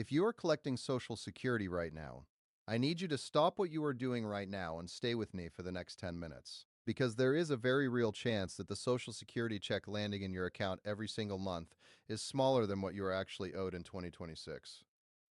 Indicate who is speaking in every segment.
Speaker 1: If you are collecting Social Security right now, I need you to stop what you are doing right now and stay with me for the next 10 minutes. Because there is a very real chance that the Social Security check landing in your account every single month is smaller than what you are actually owed in 2026.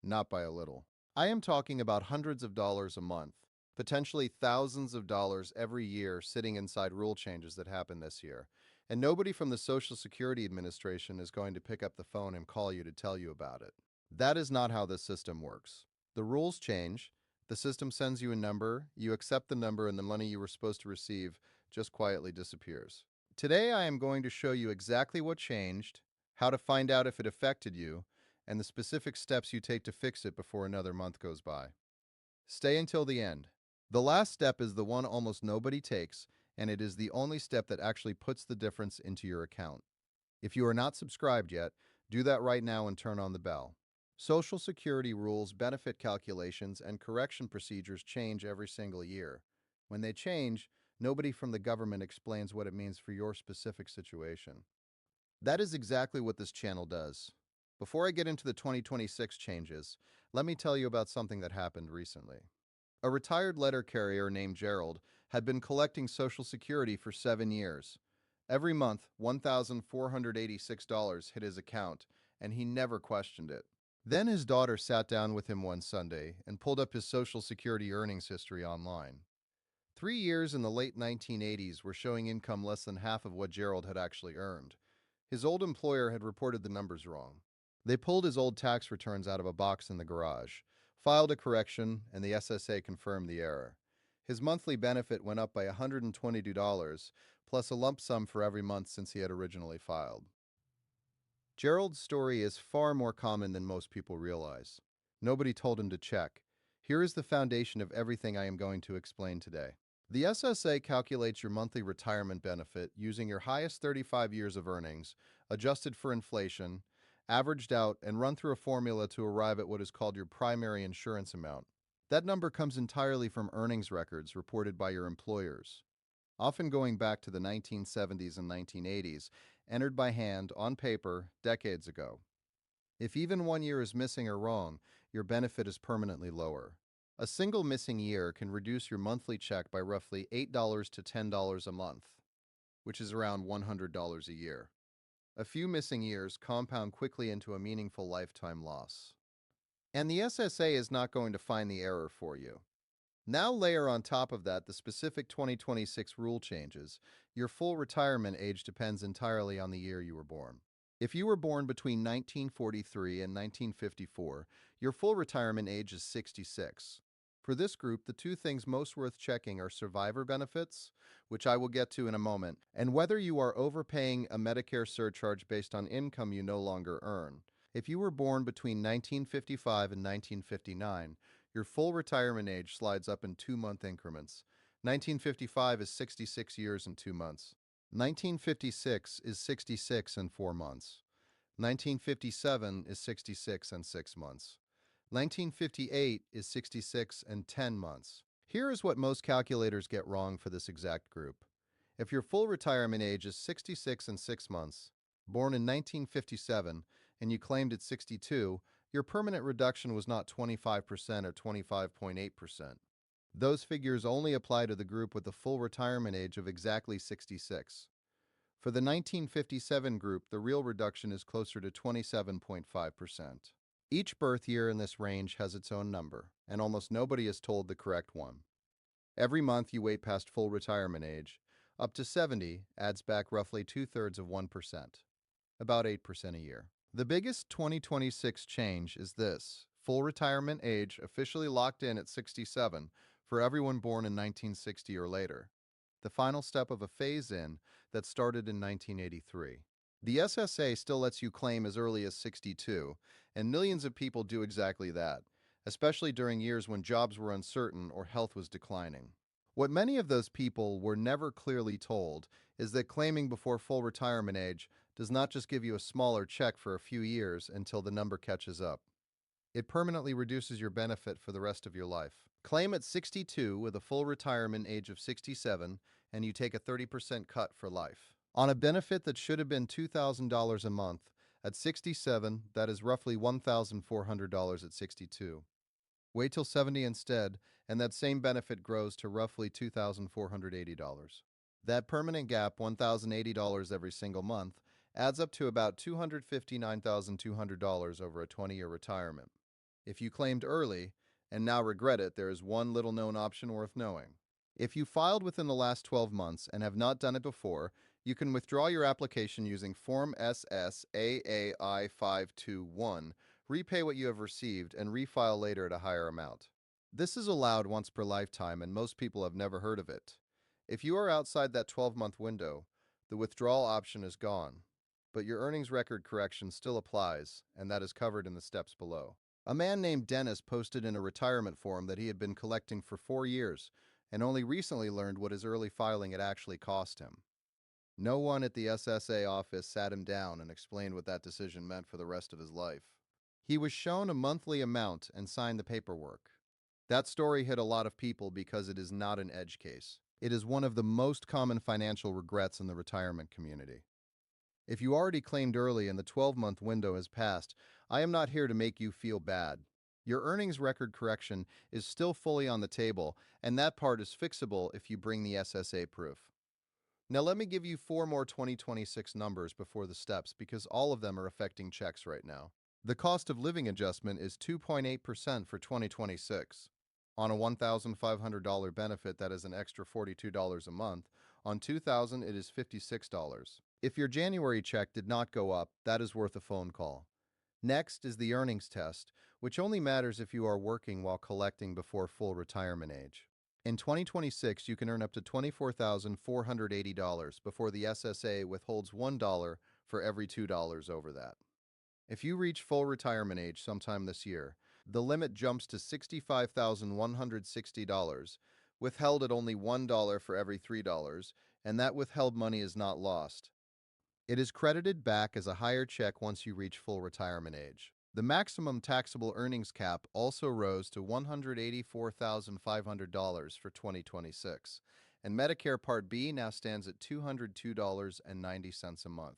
Speaker 1: Not by a little. I am talking about hundreds of dollars a month, potentially thousands of dollars every year sitting inside rule changes that happen this year. And nobody from the Social Security Administration is going to pick up the phone and call you to tell you about it. That is not how this system works. The rules change, the system sends you a number, you accept the number, and the money you were supposed to receive just quietly disappears. Today, I am going to show you exactly what changed, how to find out if it affected you, and the specific steps you take to fix it before another month goes by. Stay until the end. The last step is the one almost nobody takes, and it is the only step that actually puts the difference into your account. If you are not subscribed yet, do that right now and turn on the bell. Social Security rules, benefit calculations, and correction procedures change every single year. When they change, nobody from the government explains what it means for your specific situation. That is exactly what this channel does. Before I get into the 2026 changes, let me tell you about something that happened recently. A retired letter carrier named Gerald had been collecting Social Security for 7 years. Every month, $1,486 hit his account, and he never questioned it. Then his daughter sat down with him one Sunday and pulled up his Social Security earnings history online. 3 years in the late 1980s were showing income less than half of what Gerald had actually earned. His old employer had reported the numbers wrong. They pulled his old tax returns out of a box in the garage, filed a correction, and the SSA confirmed the error. His monthly benefit went up by $122, plus a lump sum for every month since he had originally filed. Gerald's story is far more common than most people realize. Nobody told him to check. Here is the foundation of everything I am going to explain today. The SSA calculates your monthly retirement benefit using your highest 35 years of earnings, adjusted for inflation, averaged out, and run through a formula to arrive at what is called your primary insurance amount. That number comes entirely from earnings records reported by your employers, often going back to the 1970s and 1980s, entered by hand on paper decades ago. If even 1 year is missing or wrong, your benefit is permanently lower. A single missing year can reduce your monthly check by roughly $8 to $10 a month, which is around $100 a year. A few missing years compound quickly into a meaningful lifetime loss. And the SSA is not going to find the error for you. Now layer on top of that the specific 2026 rule changes. Your full retirement age depends entirely on the year you were born. If you were born between 1943 and 1954, your full retirement age is 66. For this group, the two things most worth checking are survivor benefits, which I will get to in a moment, and whether you are overpaying a Medicare surcharge based on income you no longer earn. If you were born between 1955 and 1959, your full retirement age slides up in 2-month increments. 1955 is 66 years and 2 months. 1956 is 66 and 4 months. 1957 is 66 and 6 months. 1958 is 66 and 10 months. Here is what most calculators get wrong for this exact group. If your full retirement age is 66 and 6 months, born in 1957, and you claimed at 62, your permanent reduction was not 25% or 25.8%. Those figures only apply to the group with the full retirement age of exactly 66. For the 1957 group, the real reduction is closer to 27.5%. Each birth year in this range has its own number, and almost nobody is told the correct one. Every month you wait past full retirement age, up to 70 adds back roughly 2/3 of 1%, about 8% a year. The biggest 2026 change is this: full retirement age officially locked in at 67 for everyone born in 1960 or later, the final step of a phase-in that started in 1983. The SSA still lets you claim as early as 62, and millions of people do exactly that, especially during years when jobs were uncertain or health was declining. What many of those people were never clearly told is that claiming before full retirement age does not just give you a smaller check for a few years until the number catches up. It permanently reduces your benefit for the rest of your life. Claim at 62 with a full retirement age of 67, and you take a 30% cut for life. On a benefit that should have been $2,000 a month, At 67, that is roughly $1,400 at 62. Wait till 70 instead, and that same benefit grows to roughly $2,480. That permanent gap, $1,080 every single month, adds up to about $259,200 over a 20-year retirement. If you claimed early and now regret it, there is one little known option worth knowing. If you filed within the last 12 months and have not done it before, you can withdraw your application using Form SSAAI 521, repay what you have received, and refile later at a higher amount. This is allowed once per lifetime, and most people have never heard of it. If you are outside that 12-month window, the withdrawal option is gone, but your earnings record correction still applies, and that is covered in the steps below. A man named Dennis posted in a retirement forum that he had been collecting for 4 years and only recently learned what his early filing had actually cost him. No one at the SSA office sat him down and explained what that decision meant for the rest of his life. He was shown a monthly amount and signed the paperwork. That story hit a lot of people because it is not an edge case. It is one of the most common financial regrets in the retirement community. If you already claimed early and the 12-month window has passed, I am not here to make you feel bad. Your earnings record correction is still fully on the table, and that part is fixable if you bring the SSA proof. Now let me give you 4 more 2026 numbers before the steps because all of them are affecting checks right now. The cost of living adjustment is 2.8% for 2026. On a $1,500 benefit, that is an extra $42 a month. On $2,000, it is $56. If your January check did not go up, that is worth a phone call. Next is the earnings test, which only matters if you are working while collecting before full retirement age. In 2026, you can earn up to $24,480 before the SSA withholds $1 for every $2 over that. If you reach full retirement age sometime this year, the limit jumps to $65,160, withheld at only $1 for every $3, and that withheld money is not lost. It is credited back as a higher check once you reach full retirement age. The maximum taxable earnings cap also rose to $184,500 for 2026, and Medicare Part B now stands at $202.90 a month,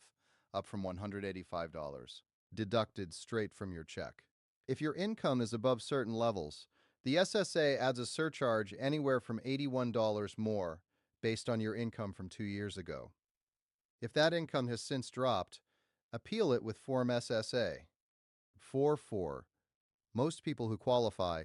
Speaker 1: up from $185, deducted straight from your check. If your income is above certain levels, the SSA adds a surcharge anywhere from $81 more based on your income from 2 years ago. If that income has since dropped, appeal it with Form SSA 44. Most people who qualify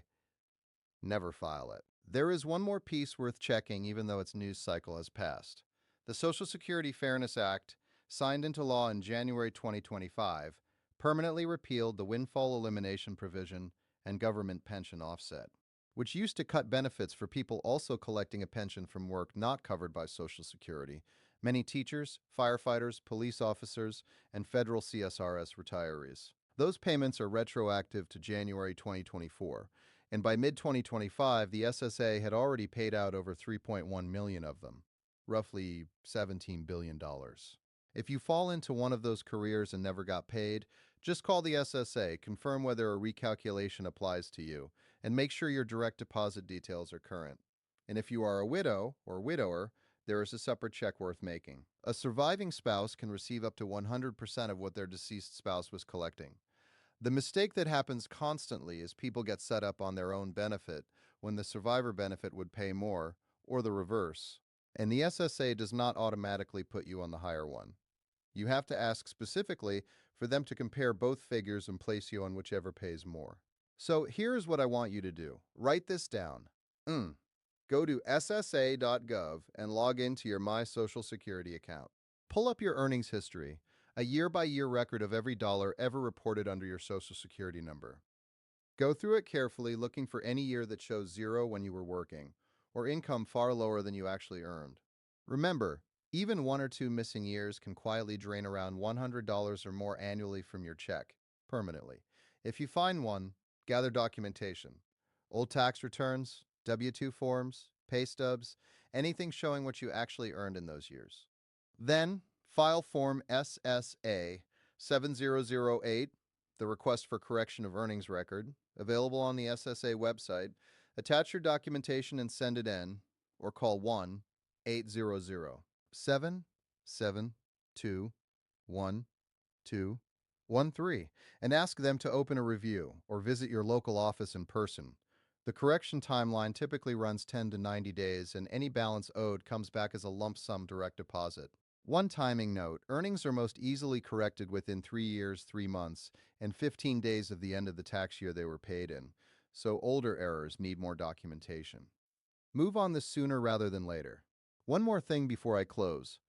Speaker 1: never file it. There is one more piece worth checking even though its news cycle has passed. The Social Security Fairness Act, signed into law in January 2025, permanently repealed the windfall elimination provision and government pension offset, which used to cut benefits for people also collecting a pension from work not covered by Social Security. Many teachers, firefighters, police officers, and federal CSRS retirees. Those payments are retroactive to January 2024, and by mid-2025, the SSA had already paid out over 3.1 million of them, roughly $17 billion. If you fall into one of those careers and never got paid, just call the SSA, confirm whether a recalculation applies to you, and make sure your direct deposit details are current. And if you are a widow or widower, there is a separate check worth making. A surviving spouse can receive up to 100% of what their deceased spouse was collecting. The mistake that happens constantly is people get set up on their own benefit when the survivor benefit would pay more, or the reverse. And the SSA does not automatically put you on the higher one. You have to ask specifically for them to compare both figures and place you on whichever pays more. So here's what I want you to do. Write this down. Go to ssa.gov and log into your My Social Security account. Pull up your earnings history, a year-by-year record of every dollar ever reported under your Social Security number. Go through it carefully, looking for any year that shows zero when you were working, or income far lower than you actually earned. Remember, even 1 or 2 missing years can quietly drain around $100 or more annually from your check, permanently. If you find one, gather documentation. Old tax returns, W-2 forms, pay stubs, anything showing what you actually earned in those years. Then, file Form SSA 7008, the Request for Correction of Earnings Record, available on the SSA website. Attach your documentation and send it in, or call 1-800-772-1222 13, and ask them to open a review or visit your local office in person. The correction timeline typically runs 10 to 90 days, and any balance owed comes back as a lump sum direct deposit. One timing note: earnings are most easily corrected within 3 years, 3 months, and 15 days of the end of the tax year they were paid in, so older errors need more documentation. Move on this sooner rather than later. One more thing before I close.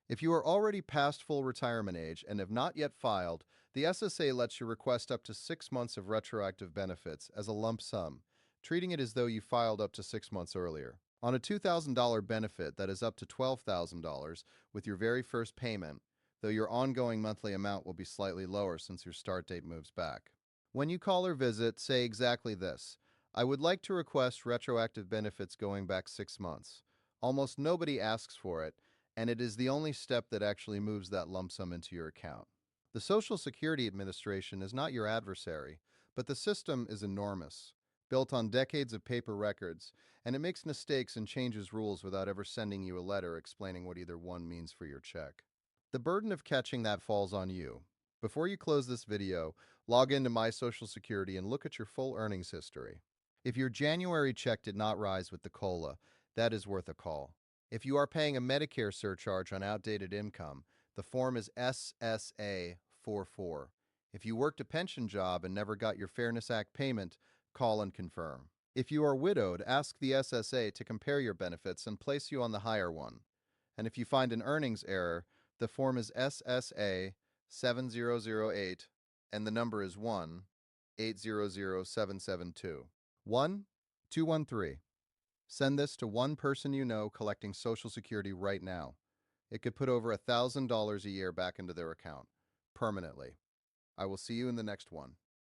Speaker 1: If you are already past full retirement age and have not yet filed, the SSA lets you request up to 6 months of retroactive benefits as a lump sum, treating it as though you filed up to 6 months earlier. On a $2,000 benefit, that is up to $12,000 with your very first payment, though your ongoing monthly amount will be slightly lower since your start date moves back. When you call or visit, say exactly this: I would like to request retroactive benefits going back 6 months. Almost nobody asks for it, and it is the only step that actually moves that lump sum into your account. The Social Security Administration is not your adversary, but the system is enormous, built on decades of paper records, and it makes mistakes and changes rules without ever sending you a letter explaining what either one means for your check. The burden of catching that falls on you. Before you close this video, log into My Social Security and look at your full earnings history. If your January check did not rise with the COLA, that is worth a call. If you are paying a Medicare surcharge on outdated income, the form is SSA 44. If you worked a pension job and never got your Fairness Act payment, call and confirm. If you are widowed, ask the SSA to compare your benefits and place you on the higher one. And if you find an earnings error, the form is SSA 7008 and the number is 1-800-772. 1-213. Send this to one person you know collecting Social Security right now. It could put over $1,000 a year back into their account permanently. I will see you in the next one.